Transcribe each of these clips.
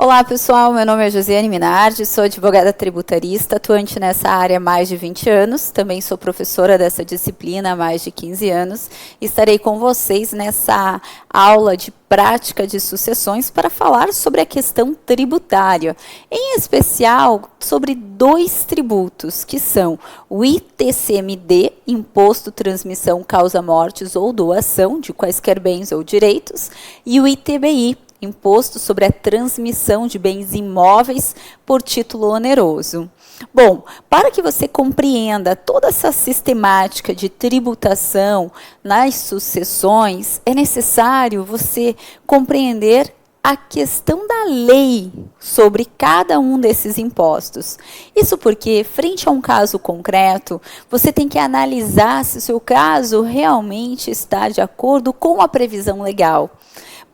Olá pessoal, meu nome é Josiane Minardi, sou advogada tributarista, atuante nessa área há mais de 20 anos, também sou professora dessa disciplina há mais de 15 anos, e estarei com vocês nessa aula de prática de sucessões para falar sobre a questão tributária, em especial sobre dois tributos, que são o ITCMD, Imposto Transmissão Causa Mortes ou Doação de quaisquer bens ou direitos, e o ITBI, Imposto sobre a Transmissão de Bens Imóveis por Título Oneroso. Bom, para que você compreenda toda essa sistemática de tributação nas sucessões, é necessário você compreender a questão da lei sobre cada um desses impostos. Isso porque, frente a um caso concreto, você tem que analisar se o seu caso realmente está de acordo com a previsão legal.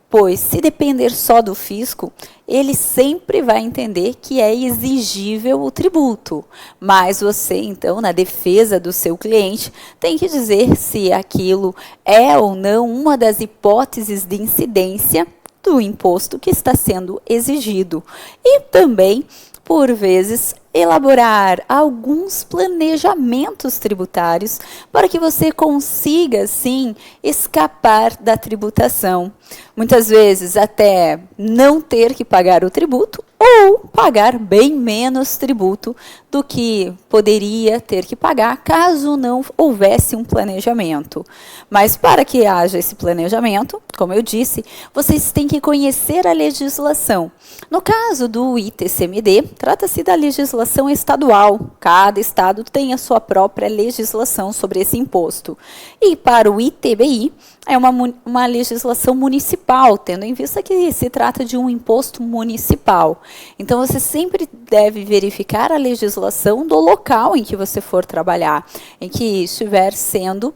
Pois, se depender só do fisco, ele sempre vai entender que é exigível o tributo. Mas você, então, na defesa do seu cliente, tem que dizer se aquilo é ou não uma das hipóteses de incidência do imposto que está sendo exigido. E também, por vezes, elaborar alguns planejamentos tributários para que você consiga, sim, escapar da tributação. Muitas vezes até não ter que pagar o tributo ou pagar bem menos tributo do que poderia ter que pagar caso não houvesse um planejamento. Mas para que haja esse planejamento, como eu disse, vocês têm que conhecer a legislação. No caso do ITCMD, trata-se da legislação estadual. Cada estado tem a sua própria legislação sobre esse imposto. E para o ITBI, é uma legislação municipal, tendo em vista que se trata de um imposto municipal. Então, você sempre deve verificar a legislação do local em que você for trabalhar, em que estiver sendo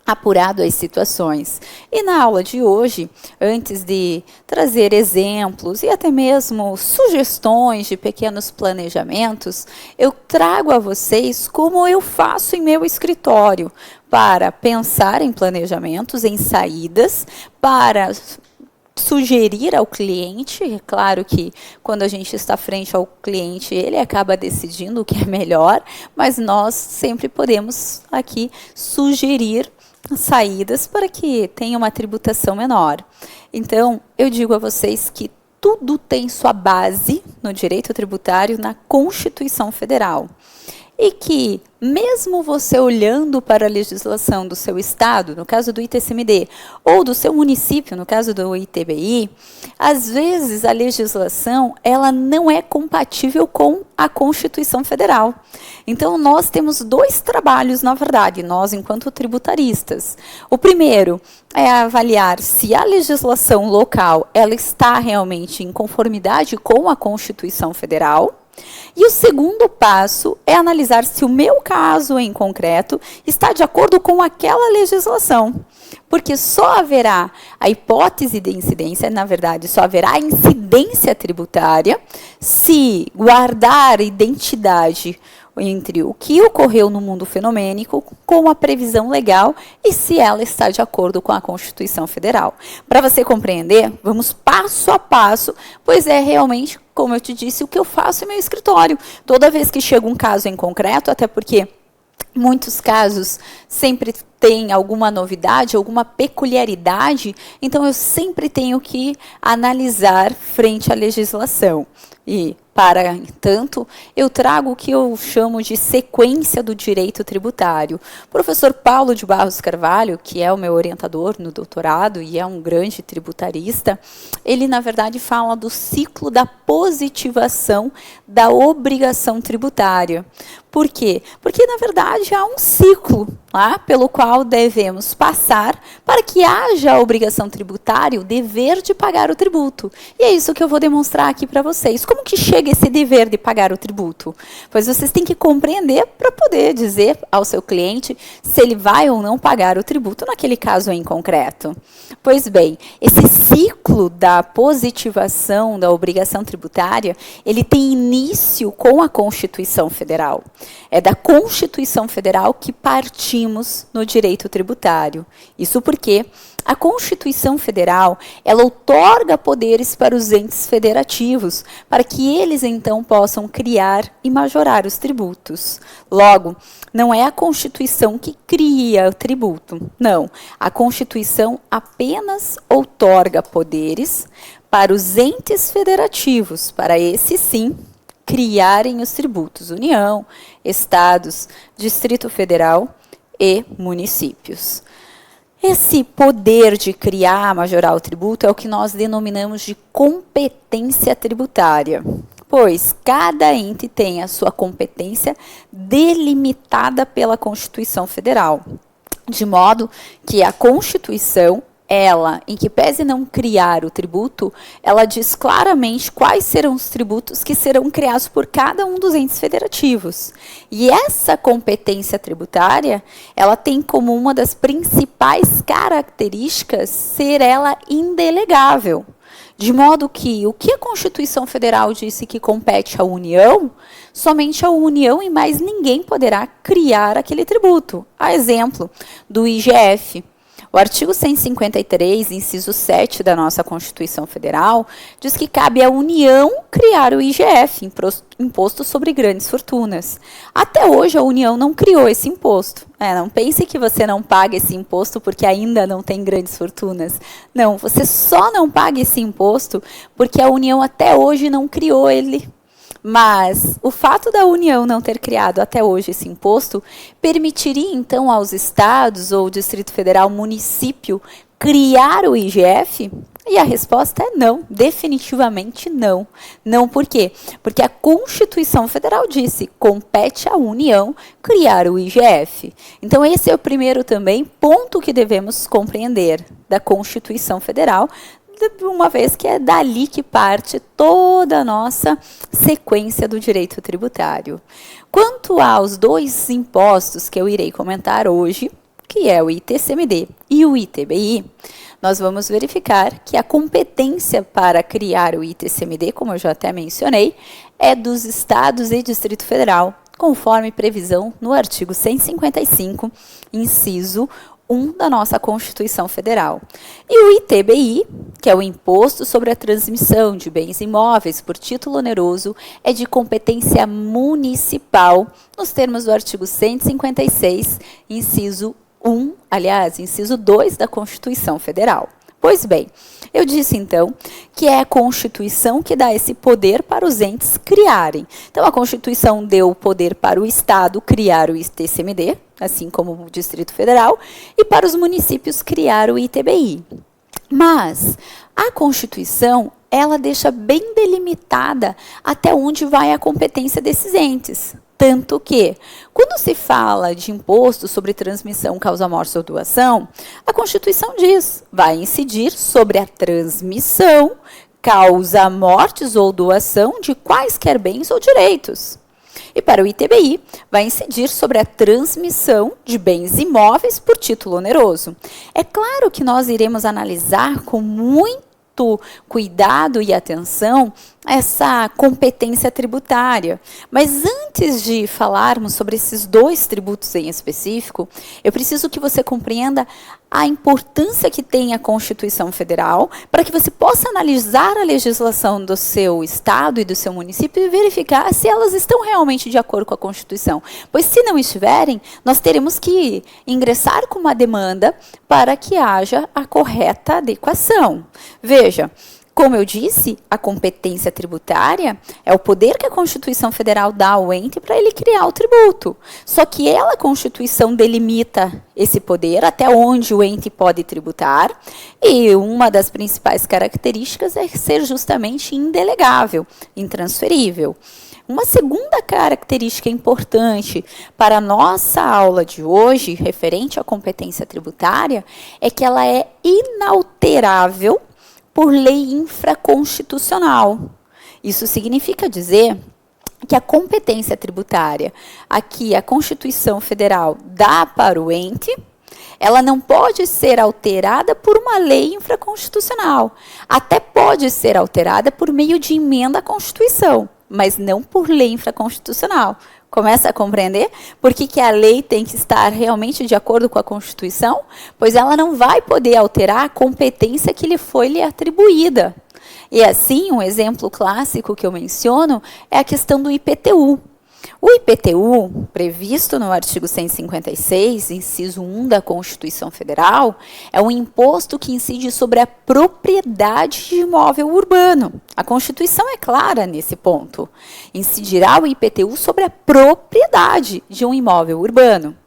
apurado as situações. E na aula de hoje, antes de trazer exemplos e até mesmo sugestões de pequenos planejamentos, eu trago a vocês como eu faço em meu escritório para pensar em planejamentos, em saídas, para sugerir ao cliente. É claro que quando a gente está frente ao cliente, ele acaba decidindo o que é melhor, mas nós sempre podemos aqui sugerir saídas para que tenha uma tributação menor. Então, eu digo a vocês que tudo tem sua base no direito tributário na Constituição Federal. E que, mesmo você olhando para a legislação do seu estado, no caso do ITCMD, ou do seu município, no caso do ITBI, às vezes a legislação ela não é compatível com a Constituição Federal. Então, nós temos dois trabalhos, na verdade, nós enquanto tributaristas. O primeiro é avaliar se a legislação local ela está realmente em conformidade com a Constituição Federal. E o segundo passo é analisar se o meu caso em concreto está de acordo com aquela legislação. Porque só haverá a hipótese de incidência, na verdade, só haverá incidência tributária se guardar identidade entre o que ocorreu no mundo fenomênico com a previsão legal e se ela está de acordo com a Constituição Federal. Para você compreender, vamos passo a passo, pois é realmente, como eu te disse, o que eu faço em meu escritório. Toda vez que chega um caso em concreto, até porque muitos casos sempre tem alguma novidade, alguma peculiaridade, então eu sempre tenho que analisar frente à legislação. E, para tanto, eu trago o que eu chamo de sequência do direito tributário. O professor Paulo de Barros Carvalho, que é o meu orientador no doutorado e é um grande tributarista, ele, na verdade, fala do ciclo da positivação da obrigação tributária. Por quê? Porque, na verdade, há um ciclo pelo qual devemos passar para que haja a obrigação tributária, o dever de pagar o tributo. E é isso que eu vou demonstrar aqui para vocês. Como que chega esse dever de pagar o tributo? Pois vocês têm que compreender para poder dizer ao seu cliente se ele vai ou não pagar o tributo naquele caso em concreto. Pois bem, esse ciclo da positivação da obrigação tributária, ele tem início com a Constituição Federal. É da Constituição Federal que partimos discutimos no direito tributário. Isso porque a Constituição Federal, ela outorga poderes para os entes federativos, para que eles então possam criar e majorar os tributos. Logo, não é a Constituição que cria o tributo, não. A Constituição apenas outorga poderes para os entes federativos, para esses sim criarem os tributos: União, Estados, Distrito Federal e municípios. Esse poder de criar, majorar o tributo é o que nós denominamos de competência tributária, pois cada ente tem a sua competência delimitada pela Constituição Federal, de modo que a Constituição, ela, em que pese não criar o tributo, ela diz claramente quais serão os tributos que serão criados por cada um dos entes federativos. E essa competência tributária, ela tem como uma das principais características ser ela indelegável. De modo que o que a Constituição Federal disse que compete à União, somente a União e mais ninguém poderá criar aquele tributo. A exemplo do IGF. O artigo 153, inciso 7 da nossa Constituição Federal, diz que cabe à União criar o IGF, Imposto sobre Grandes Fortunas. Até hoje, a União não criou esse imposto. Não pense que você não paga esse imposto porque ainda não tem grandes fortunas. Não, você só não paga esse imposto porque a União até hoje não criou ele. Mas o fato da União não ter criado até hoje esse imposto permitiria então aos estados ou Distrito Federal, município, criar o IGF? E a resposta é não, definitivamente não. Não por quê? Porque a Constituição Federal disse, compete à União criar o IGF. Então esse é o primeiro também ponto que devemos compreender da Constituição Federal, uma vez que é dali que parte toda a nossa sequência do direito tributário. Quanto aos dois impostos que eu irei comentar hoje, que é o ITCMD e o ITBI, nós vamos verificar que a competência para criar o ITCMD, como eu já até mencionei, é dos estados e Distrito Federal, conforme previsão no artigo 155, inciso 1 da nossa Constituição Federal. E o ITBI, que é o Imposto sobre a Transmissão de Bens Imóveis por Título Oneroso, é de competência municipal, nos termos do artigo 156, inciso 2 da Constituição Federal. Pois bem, eu disse então que é a Constituição que dá esse poder para os entes criarem. Então a Constituição deu o poder para o Estado criar o ITCMD, assim como o Distrito Federal, e para os municípios criar o ITBI. Mas a Constituição, ela deixa bem delimitada até onde vai a competência desses entes. Tanto que, quando se fala de imposto sobre transmissão, causa-morte ou doação, a Constituição diz, vai incidir sobre a transmissão, causa-mortes ou doação de quaisquer bens ou direitos. E para o ITBI, vai incidir sobre a transmissão de bens imóveis por título oneroso. É claro que nós iremos analisar com muito cuidado e atenção essa competência tributária. Mas antes de falarmos sobre esses dois tributos em específico, eu preciso que você compreenda a importância que tem a Constituição Federal para que você possa analisar a legislação do seu estado e do seu município e verificar se elas estão realmente de acordo com a Constituição. Pois se não estiverem, nós teremos que ingressar com uma demanda para que haja a correta adequação. Veja, como eu disse, a competência tributária é o poder que a Constituição Federal dá ao ente para ele criar o tributo. Só que ela, a Constituição, delimita esse poder até onde o ente pode tributar, e uma das principais características é ser justamente indelegável, intransferível. Uma segunda característica importante para a nossa aula de hoje, referente à competência tributária, é que ela é inalterável por lei infraconstitucional. Isso significa dizer que a competência tributária, aqui a Constituição Federal dá para o ente, ela não pode ser alterada por uma lei infraconstitucional. Até pode ser alterada por meio de emenda à Constituição, mas não por lei infraconstitucional. Começa a compreender por que a lei tem que estar realmente de acordo com a Constituição? Pois ela não vai poder alterar a competência que lhe atribuída. E assim, um exemplo clássico que eu menciono é a questão do IPTU. O IPTU, previsto no artigo 156, inciso 1 da Constituição Federal, é um imposto que incide sobre a propriedade de imóvel urbano. A Constituição é clara nesse ponto. Incidirá o IPTU sobre a propriedade de um imóvel urbano.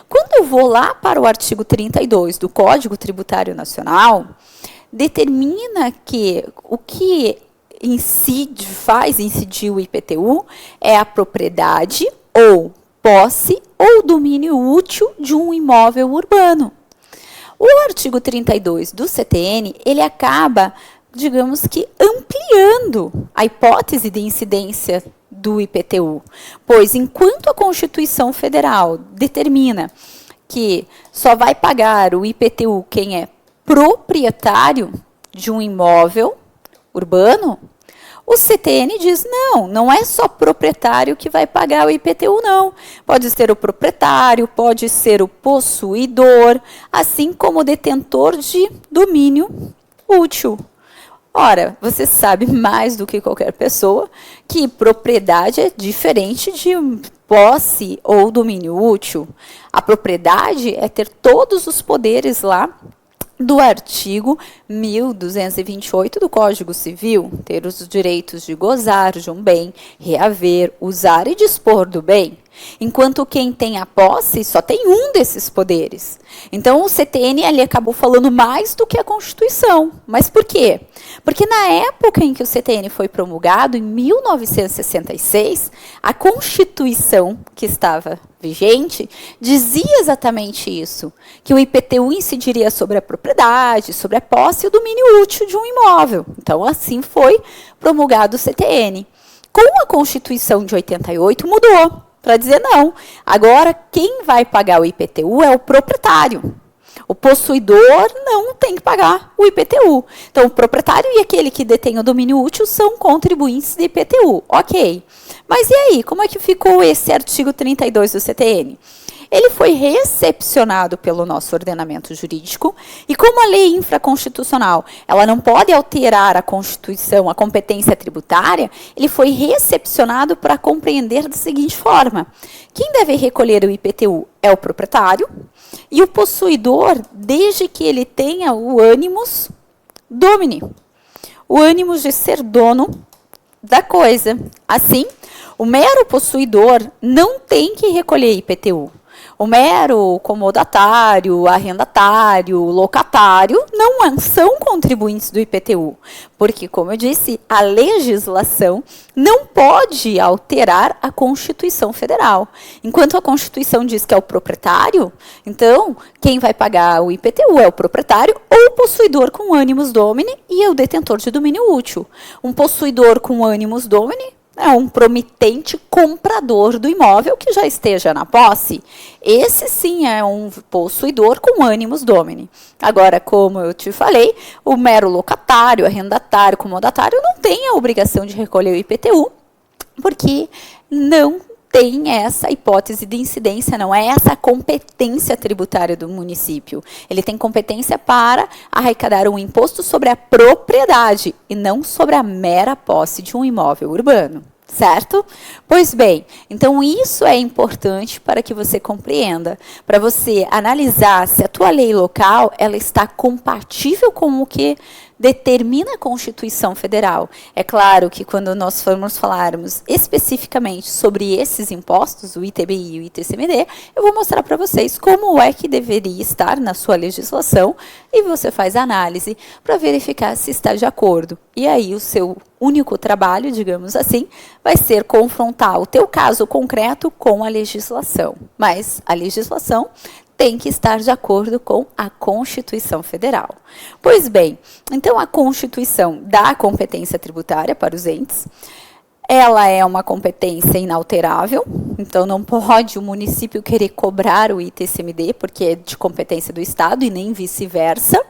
Quando eu vou lá para o artigo 32 do Código Tributário Nacional, determina que o que faz incidir o IPTU é a propriedade ou posse ou domínio útil de um imóvel urbano. O artigo 32 do CTN, ele acaba, digamos que, ampliando a hipótese de incidência do IPTU, pois enquanto a Constituição Federal determina que só vai pagar o IPTU quem é proprietário de um imóvel urbano, o CTN diz, não é só proprietário que vai pagar o IPTU, não. Pode ser o proprietário, pode ser o possuidor, assim como o detentor de domínio útil. Ora, você sabe mais do que qualquer pessoa que propriedade é diferente de posse ou domínio útil. A propriedade é ter todos os poderes lá do artigo 1228 do Código Civil, ter os direitos de gozar de um bem, reaver, usar e dispor do bem. Enquanto quem tem a posse só tem um desses poderes. Então, o CTN ali acabou falando mais do que a Constituição. Mas por quê? Porque na época em que o CTN foi promulgado, em 1966, a Constituição que estava vigente dizia exatamente isso, que o IPTU incidiria sobre a propriedade, sobre a posse e o domínio útil de um imóvel. Então, assim foi promulgado o CTN. Com a Constituição de 88, mudou. Para dizer não. Agora, quem vai pagar o IPTU é o proprietário. O possuidor não tem que pagar o IPTU. Então, o proprietário e aquele que detém o domínio útil são contribuintes de IPTU. Ok. Mas e aí? Como é que ficou esse artigo 32 do CTN? Ele foi recepcionado pelo nosso ordenamento jurídico e como a lei infraconstitucional, ela não pode alterar a Constituição, a competência tributária, ele foi recepcionado para compreender da seguinte forma: quem deve recolher o IPTU é o proprietário e o possuidor, desde que ele tenha o animus domini, o animus de ser dono da coisa. Assim, o mero possuidor não tem que recolher IPTU. O mero comodatário, arrendatário, locatário não são contribuintes do IPTU, porque, como eu disse, a legislação não pode alterar a Constituição Federal. Enquanto a Constituição diz que é o proprietário, então quem vai pagar o IPTU é o proprietário ou o possuidor com animus domini e o detentor de domínio útil. Um possuidor com animus domini é um promitente comprador do imóvel que já esteja na posse. Esse sim é um possuidor com animus domini. Agora, como eu te falei, o mero locatário, arrendatário, comodatário não tem a obrigação de recolher o IPTU, porque não tem essa hipótese de incidência, não é essa competência tributária do município. Ele tem competência para arrecadar um imposto sobre a propriedade e não sobre a mera posse de um imóvel urbano. Certo? Pois bem, então isso é importante para que você compreenda, para você analisar se a tua lei local ela está compatível com o que determina a Constituição Federal. É claro que quando nós formos falarmos especificamente sobre esses impostos, o ITBI e o ITCMD, eu vou mostrar para vocês como é que deveria estar na sua legislação e você faz a análise para verificar se está de acordo. E aí o seu único trabalho, digamos assim, vai ser confrontar o teu caso concreto com a legislação. Mas a legislação tem que estar de acordo com a Constituição Federal. Pois bem, então a Constituição dá competência tributária para os entes. Ela é uma competência inalterável, então não pode o município querer cobrar o ITCMD, porque é de competência do Estado, e nem vice-versa,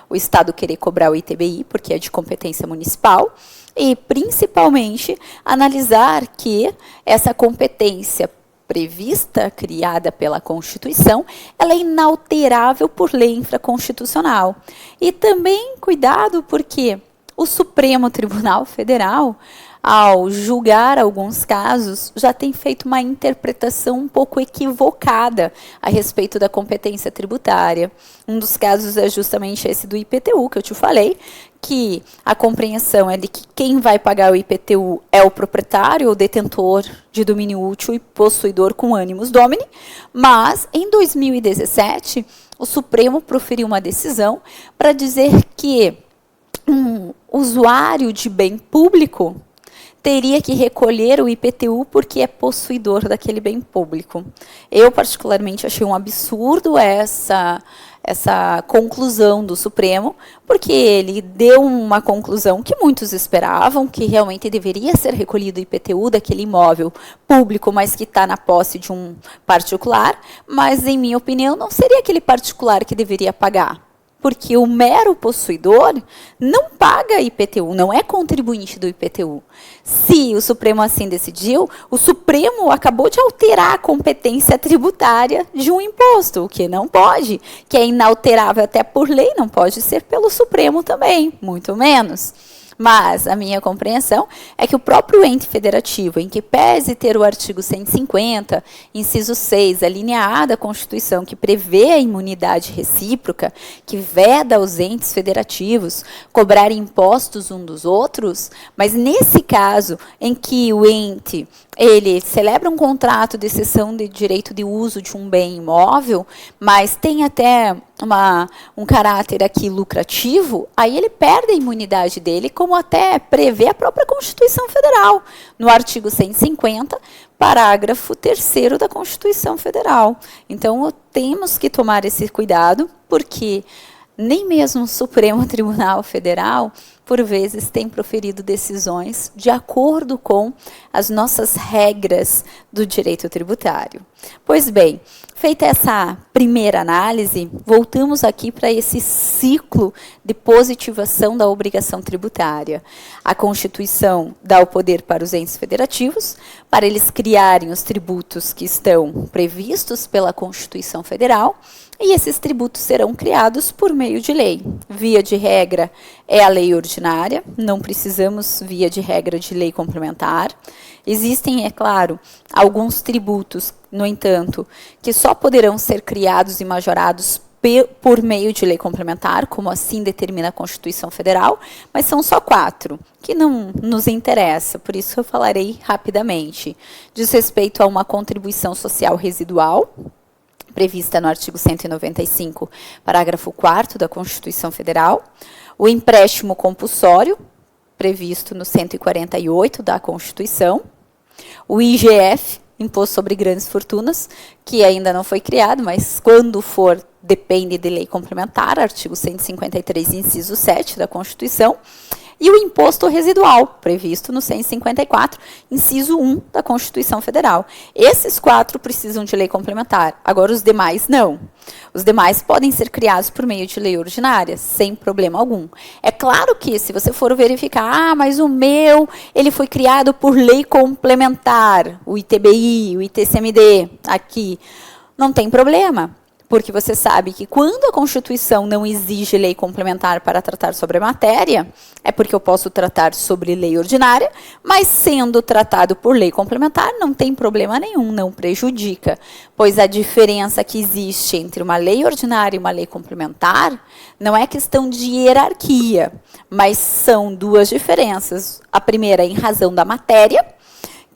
o Estado querer cobrar o ITBI, porque é de competência municipal, e principalmente analisar que essa competência prevista, criada pela Constituição, ela é inalterável por lei infraconstitucional. E também cuidado porque o Supremo Tribunal Federal, ao julgar alguns casos, já tem feito uma interpretação um pouco equivocada a respeito da competência tributária. Um dos casos é justamente esse do IPTU, que eu te falei, que a compreensão é de que quem vai pagar o IPTU é o proprietário ou detentor de domínio útil e possuidor com animus domini, mas em 2017 o Supremo proferiu uma decisão para dizer que um usuário de bem público teria que recolher o IPTU porque é possuidor daquele bem público. Eu, particularmente, achei um absurdo essa conclusão do Supremo, porque ele deu uma conclusão que muitos esperavam, que realmente deveria ser recolhido o IPTU daquele imóvel público, mas que está na posse de um particular, mas, em minha opinião, não seria aquele particular que deveria pagar. Porque o mero possuidor não paga IPTU, não é contribuinte do IPTU. Se o Supremo assim decidiu, o Supremo acabou de alterar a competência tributária de um imposto, o que não pode, que é inalterável até por lei, não pode ser pelo Supremo também, muito menos. Mas a minha compreensão é que o próprio ente federativo, em que pese ter o artigo 150, inciso 6, a linha A da Constituição, que prevê a imunidade recíproca, que veda aos entes federativos cobrar impostos um dos outros, mas nesse caso em que o ente ele celebra um contrato de cessão de direito de uso de um bem imóvel, mas tem até um caráter aqui lucrativo, aí ele perde a imunidade dele, como até prevê a própria Constituição Federal, no artigo 150, parágrafo 3º da Constituição Federal. Então, temos que tomar esse cuidado, porque nem mesmo o Supremo Tribunal Federal, por vezes, tem proferido decisões de acordo com as nossas regras do direito tributário. Pois bem, feita essa primeira análise, voltamos aqui para esse ciclo de positivação da obrigação tributária. A Constituição dá o poder para os entes federativos, para eles criarem os tributos que estão previstos pela Constituição Federal, e esses tributos serão criados por meio de lei. Via de regra é a lei ordinária, não precisamos, via de regra, de lei complementar. Existem, é claro, alguns tributos, no entanto, que só poderão ser criados e majorados por meio de lei complementar, como assim determina a Constituição Federal, mas são só 4, que não nos interessa, por isso eu falarei rapidamente. Diz respeito a uma contribuição social residual, prevista no artigo 195, parágrafo 4º da Constituição Federal, o empréstimo compulsório, previsto no 148 da Constituição, o IGF, Imposto sobre Grandes Fortunas, que ainda não foi criado, mas quando for, depende de lei complementar, artigo 153, inciso 7 da Constituição, e o imposto residual, previsto no 154, inciso 1 da Constituição Federal. Esses 4 precisam de lei complementar, agora os demais não. Os demais podem ser criados por meio de lei ordinária, sem problema algum. É claro que, se você for verificar, mas o meu, ele foi criado por lei complementar, o ITBI, o ITCMD, aqui, não tem problema. Porque você sabe que quando a Constituição não exige lei complementar para tratar sobre a matéria, é porque eu posso tratar sobre lei ordinária, mas sendo tratado por lei complementar, não tem problema nenhum, não prejudica. Pois a diferença que existe entre uma lei ordinária e uma lei complementar não é questão de hierarquia, mas são duas diferenças. A primeira, em razão da matéria,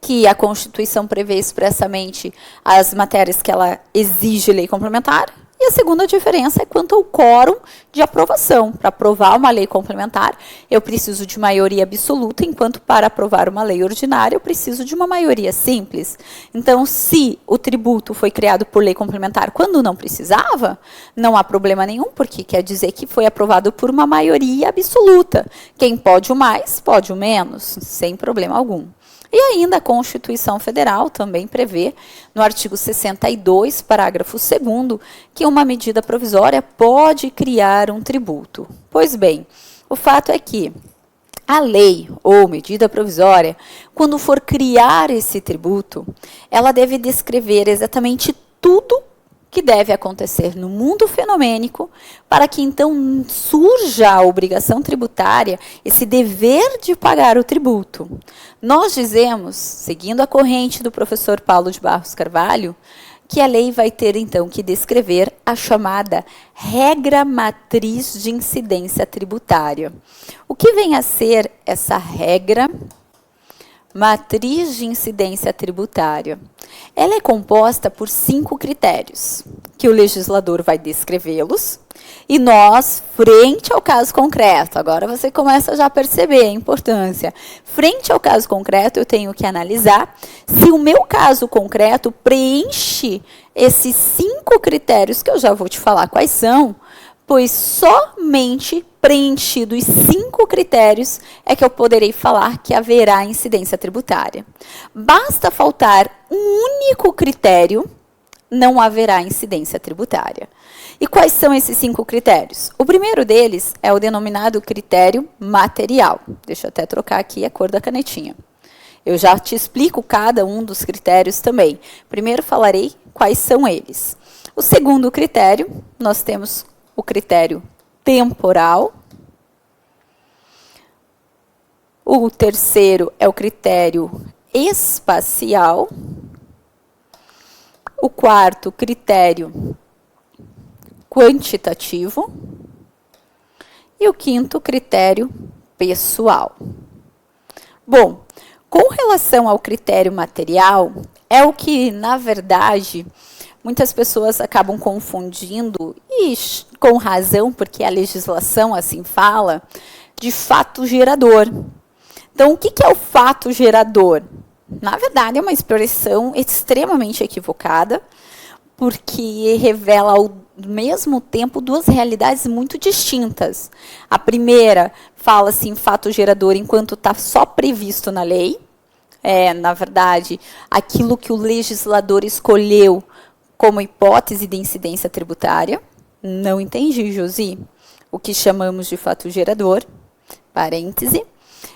que a Constituição prevê expressamente as matérias que ela exige lei complementar, e a segunda diferença é quanto ao quórum de aprovação. Para aprovar uma lei complementar, eu preciso de maioria absoluta, enquanto para aprovar uma lei ordinária, eu preciso de uma maioria simples. Então, se o tributo foi criado por lei complementar quando não precisava, não há problema nenhum, porque quer dizer que foi aprovado por uma maioria absoluta. Quem pode o mais, pode o menos, sem problema algum. E ainda a Constituição Federal também prevê, no artigo 62, parágrafo 2º, que uma medida provisória pode criar um tributo. Pois bem, o fato é que A lei ou medida provisória, quando for criar esse tributo, ela deve descrever exatamente tudo que deve acontecer no mundo fenomênico para que então surja a obrigação tributária, esse dever de pagar o tributo. Nós dizemos, seguindo a corrente do professor Paulo de Barros Carvalho, que a lei vai ter, então, que descrever a chamada regra matriz de incidência tributária. O que vem a ser essa regra matriz de incidência tributária? Ela é composta por 5 critérios, que o legislador vai descrevê-los, e nós, frente ao caso concreto, agora você começa já a perceber a importância, frente ao caso concreto, eu tenho que analisar se o meu caso concreto preenche esses 5 critérios, que eu já vou te falar quais são, pois somente preenchidos 5 critérios é que eu poderei falar que haverá incidência tributária. Basta faltar um único critério, não haverá incidência tributária. E quais são esses 5 critérios? O primeiro deles é o denominado critério material. Deixa eu até trocar aqui a cor da canetinha. Eu já te explico cada um dos critérios também. Primeiro falarei quais são eles. O segundo critério, nós temos o critério temporal. O terceiro é o critério espacial. O quarto, critério quantitativo. E o quinto, critério pessoal. Bom, com relação ao critério material, é o que, na verdade, muitas pessoas acabam confundindo, e com razão, porque a legislação assim fala, de fato gerador. Então, o que é o fato gerador? Na verdade, é uma expressão extremamente equivocada, porque revela ao mesmo tempo 2 realidades muito distintas. A primeira fala-se em fato gerador enquanto está só previsto na lei. Na verdade, aquilo que o legislador escolheu como hipótese de incidência tributária. Não entendi, Josi. O que chamamos de fato gerador, parêntese,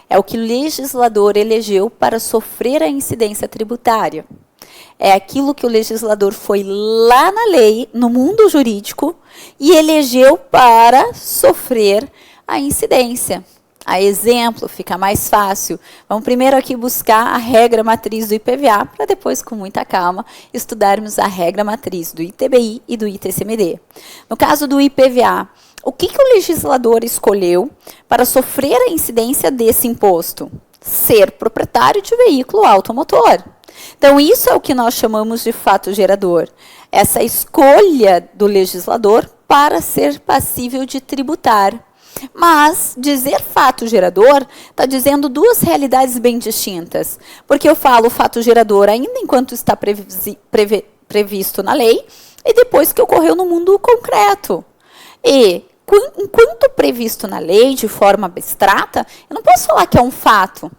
é o que o legislador elegeu para sofrer a incidência tributária. É aquilo que o legislador foi lá na lei, no mundo jurídico, e elegeu para sofrer a incidência. A exemplo, fica mais fácil. Vamos primeiro aqui buscar a regra matriz do IPVA, para depois, com muita calma, estudarmos a regra matriz do ITBI e do ITCMD. No caso do IPVA, o que o legislador escolheu para sofrer a incidência desse imposto? Ser proprietário de veículo automotor. Então, isso é o que nós chamamos de fato gerador. Essa escolha do legislador para ser passível de tributar. Mas dizer fato gerador está dizendo 2 realidades bem distintas. Porque eu falo fato gerador ainda enquanto está previsto na lei e depois que ocorreu no mundo concreto. E enquanto previsto na lei, de forma abstrata, eu não posso falar que é um fato.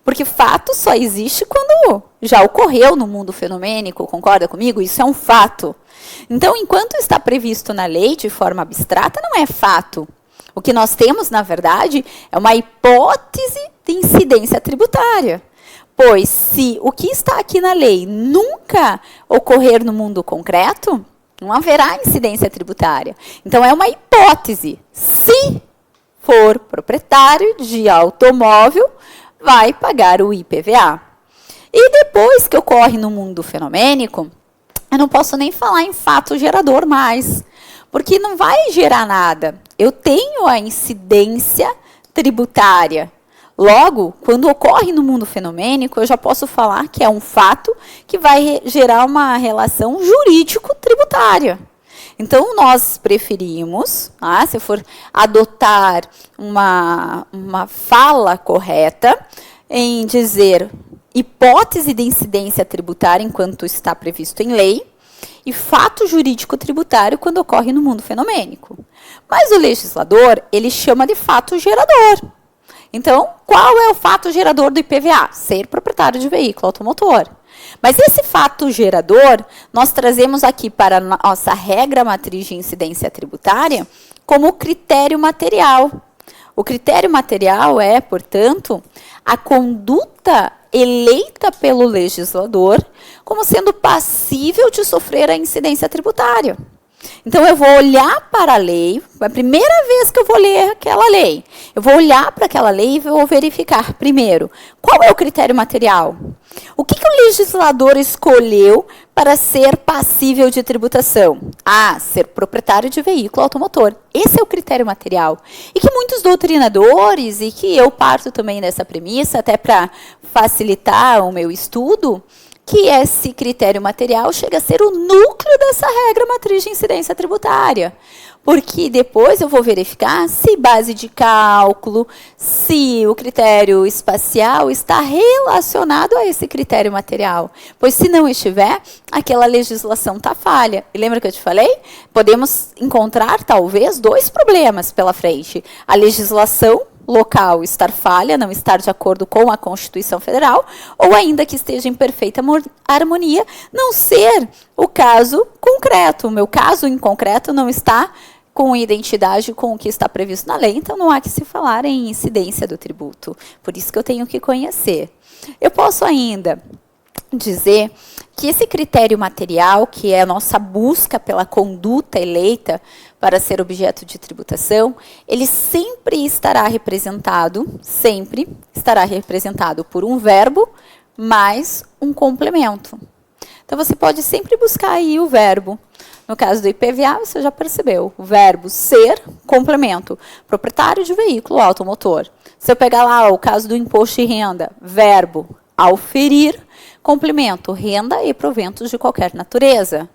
Porque fato só existe quando já ocorreu no mundo fenomênico, concorda comigo? Isso é um fato. Então, enquanto está previsto na lei de forma abstrata, não é fato. O que nós temos, na verdade, é uma hipótese de incidência tributária. Pois, se o que está aqui na lei nunca ocorrer no mundo concreto, não haverá incidência tributária. Então, é uma hipótese. Se for proprietário de automóvel, vai pagar o IPVA. E depois que ocorre no mundo fenomênico, eu não posso nem falar em fato gerador mais, porque não vai gerar nada. Eu tenho a incidência tributária. Logo, quando ocorre no mundo fenomênico, eu já posso falar que é um fato que vai gerar uma relação jurídico-tributária. Então, nós preferimos, se for adotar uma fala correta, em dizer hipótese de incidência tributária enquanto está previsto em lei e fato jurídico tributário quando ocorre no mundo fenomênico. Mas o legislador, ele chama de fato gerador. Então, qual é o fato gerador do IPVA? Ser proprietário de veículo automotor. Mas esse fato gerador, nós trazemos aqui para a nossa regra matriz de incidência tributária como critério material. O critério material é, portanto, a conduta eleita pelo legislador como sendo passível de sofrer a incidência tributária. Então, eu vou olhar para a lei, a primeira vez que eu vou ler aquela lei, eu vou olhar para aquela lei e vou verificar, primeiro, qual é o critério material? O que o legislador escolheu para ser passível de tributação? Ah, ser proprietário de veículo automotor. Esse é o critério material. E que muitos doutrinadores, e que eu parto também dessa premissa, até para facilitar o meu estudo, que esse critério material chega a ser o núcleo dessa regra matriz de incidência tributária. Porque depois eu vou verificar se base de cálculo, se o critério espacial está relacionado a esse critério material. Pois se não estiver, aquela legislação está falha. E lembra que eu te falei? Podemos encontrar, talvez, dois problemas pela frente. A legislação local estar falha, não estar de acordo com a Constituição Federal, ou ainda que esteja em perfeita harmonia, não ser o caso concreto. O meu caso em concreto não está com identidade com o que está previsto na lei, então não há que se falar em incidência do tributo. Por isso que eu tenho que conhecer. Eu posso ainda dizer que esse critério material, que é a nossa busca pela conduta eleita para ser objeto de tributação, ele sempre estará representado por um verbo mais um complemento. Então, você pode sempre buscar aí o verbo. No caso do IPVA, você já percebeu. O verbo ser, complemento. Proprietário de veículo automotor. Se eu pegar lá o caso do imposto de renda, verbo auferir, complemento, renda e proventos de qualquer natureza.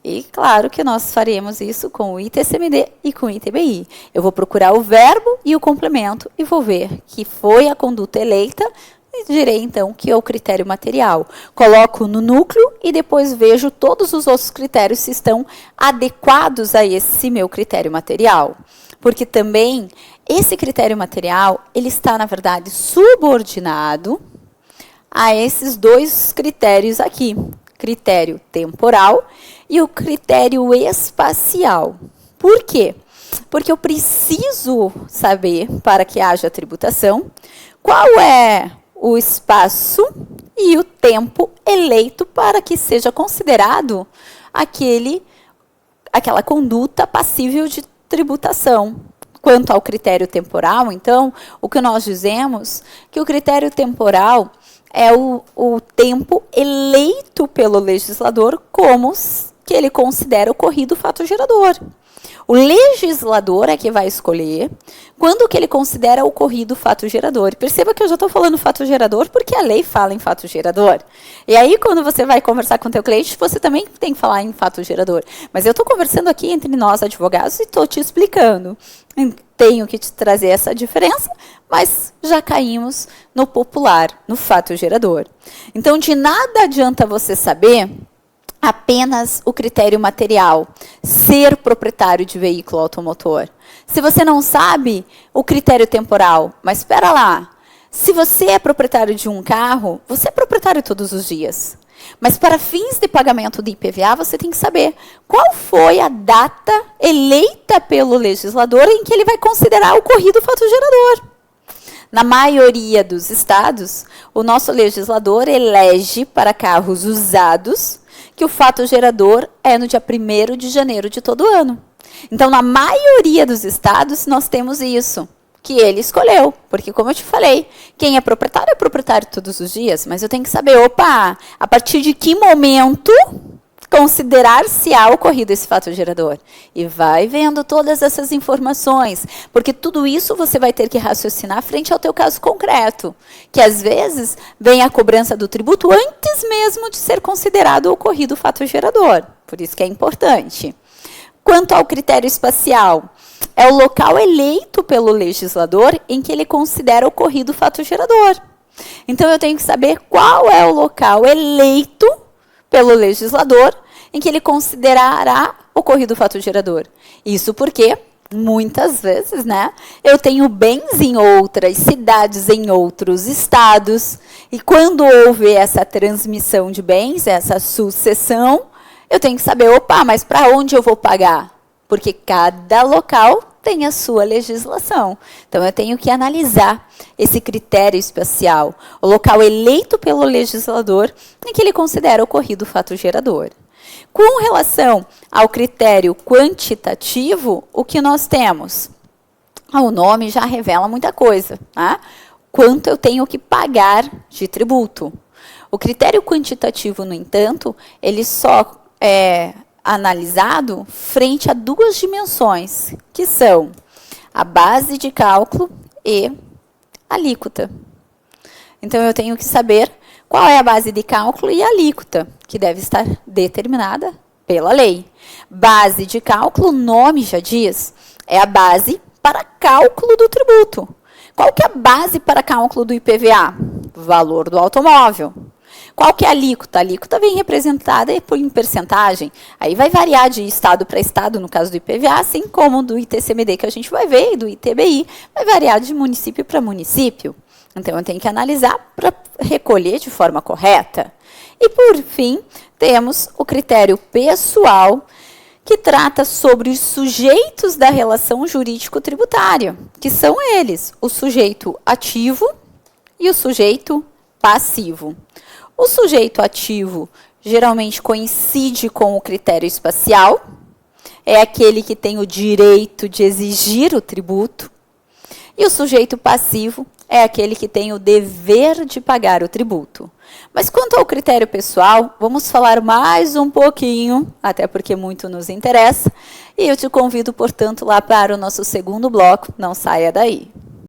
E claro que nós faremos isso com o ITCMD e com o ITBI. Eu vou procurar o verbo e o complemento e vou ver que foi a conduta eleita e direi então que é o critério material. Coloco no núcleo e depois vejo todos os outros critérios se estão adequados a esse meu critério material. Porque também esse critério material, ele está, na verdade, subordinado a esses dois critérios aqui, critério temporal e o critério espacial. Por quê? Porque eu preciso saber, para que haja tributação, qual é o espaço e o tempo eleito para que seja considerado aquela conduta passível de tributação. Quanto ao critério temporal, então, o que nós dizemos que o critério temporal é o tempo eleito pelo legislador como que ele considera ocorrido o fato gerador. O legislador é que vai escolher quando que ele considera ocorrido o fato gerador. Perceba que eu já estou falando fato gerador porque a lei fala em fato gerador. E aí, quando você vai conversar com o teu cliente, você também tem que falar em fato gerador. Mas eu estou conversando aqui entre nós, advogados, e estou te explicando. Tenho que te trazer essa diferença, mas já caímos no popular, no fato gerador. Então, de nada adianta você saber apenas o critério material, ser proprietário de veículo automotor. Se você não sabe o critério temporal, mas espera lá, se você é proprietário de um carro, você é proprietário todos os dias. Mas para fins de pagamento de IPVA, você tem que saber qual foi a data eleita pelo legislador em que ele vai considerar ocorrido o fato gerador. Na maioria dos estados, o nosso legislador elege para carros usados que o fato gerador é no dia 1º de janeiro de todo ano. Então, na maioria dos estados, nós temos isso, que ele escolheu. Porque, como eu te falei, quem é proprietário todos os dias. Mas eu tenho que saber, opa, a partir de que momento considerar-se-á ocorrido esse fato gerador. E vai vendo todas essas informações, porque tudo isso você vai ter que raciocinar frente ao teu caso concreto, que às vezes vem a cobrança do tributo antes mesmo de ser considerado ocorrido o fato gerador. Por isso que é importante. Quanto ao critério espacial, é o local eleito pelo legislador em que ele considera ocorrido o fato gerador. Então, eu tenho que saber qual é o local eleito pelo legislador em que ele considerará ocorrido o fato gerador. Isso porque, muitas vezes, eu tenho bens em outras cidades, em outros estados, e quando houve essa transmissão de bens, essa sucessão, eu tenho que saber, opa, mas para onde eu vou pagar? Porque cada local tem a sua legislação. Então, eu tenho que analisar esse critério espacial, o local eleito pelo legislador em que ele considera ocorrido o fato gerador. Com relação ao critério quantitativo, o que nós temos? O nome já revela muita coisa, tá? Quanto eu tenho que pagar de tributo. O critério quantitativo, no entanto, ele só é analisado frente a duas dimensões, que são a base de cálculo e a alíquota. Então, eu tenho que saber qual é a base de cálculo e a alíquota, que deve estar determinada pela lei. Base de cálculo, o nome já diz, é a base para cálculo do tributo. Qual que é a base para cálculo do IPVA? Valor do automóvel. Qual que é a alíquota? A alíquota vem representada em percentagem. Aí vai variar de estado para estado, no caso do IPVA, assim como do ITCMD, que a gente vai ver, e do ITBI, vai variar de município para município. Então, eu tenho que analisar para recolher de forma correta. E, por fim, temos o critério pessoal, que trata sobre os sujeitos da relação jurídico-tributária, que são eles, o sujeito ativo e o sujeito passivo. O sujeito ativo geralmente coincide com o critério espacial, é aquele que tem o direito de exigir o tributo, e o sujeito passivo é aquele que tem o dever de pagar o tributo. Mas quanto ao critério pessoal, vamos falar mais um pouquinho, até porque muito nos interessa, e eu te convido, portanto, lá para o nosso segundo bloco. Não saia daí.